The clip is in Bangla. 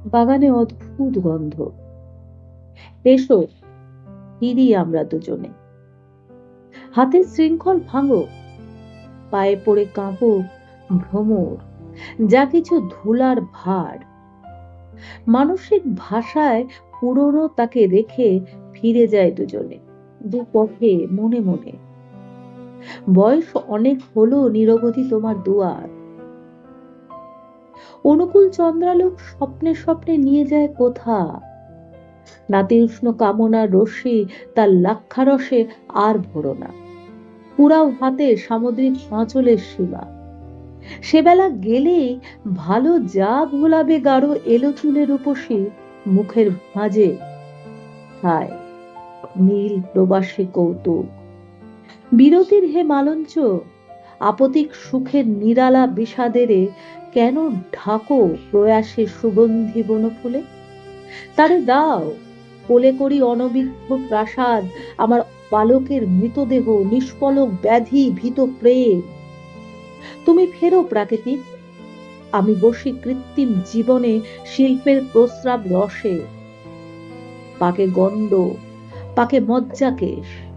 বাগানে অদ্ভুত গন্ধ। এসো, ফিরি আমরা দুজনে। হাতের শৃঙ্খল ভাঙো, পায়ে পড়ে কাঁপো, ভ্রমর, যা কিছু ধুলার ভার। মানসিক ভাষায় পুরনো তাকে রেখে ফিরে যায় দুজনে, দুপথে, মনে মনে। বয়স অনেক হলো নিরবধি তোমার দুয়ার। অনুকূল চন্দ্রালোক স্বপ্নে স্বপ্নে নিয়ে যায় কোথা। নাতিউষ্ণ কামনার রশ্মি তার লাক্ষারসে আর ভরো না। পুরাও হাতে সামুদ্রিক আঁচলের সীমা। সেবেলা গেলেই ভালো যা ভোলাবে গাঢ় এলো চুলের উপসী মুখের ভাঁজে। হায়, নীল প্রবাসী কৌতুক। বিরতির হে মালঞ্চ, আপতিক সুখের নিরালা বিষাদেরে কেন ঢাকো প্রয়াসে সুগন্ধি বনফুলে। তারে দাও, কোলে করি অনবিদ্ধ প্রাসাদ, আমার বালকের মৃতদেহ, নিষ্পলক ব্যাধি ভীত প্রেম। তুমি ফেরো প্রাকৃতিক, আমি বসি কৃত্রিম জীবনে শিল্পের প্রস্রাব রসে। পাকে গণ্ড, পাকে মজ্জাকেশ,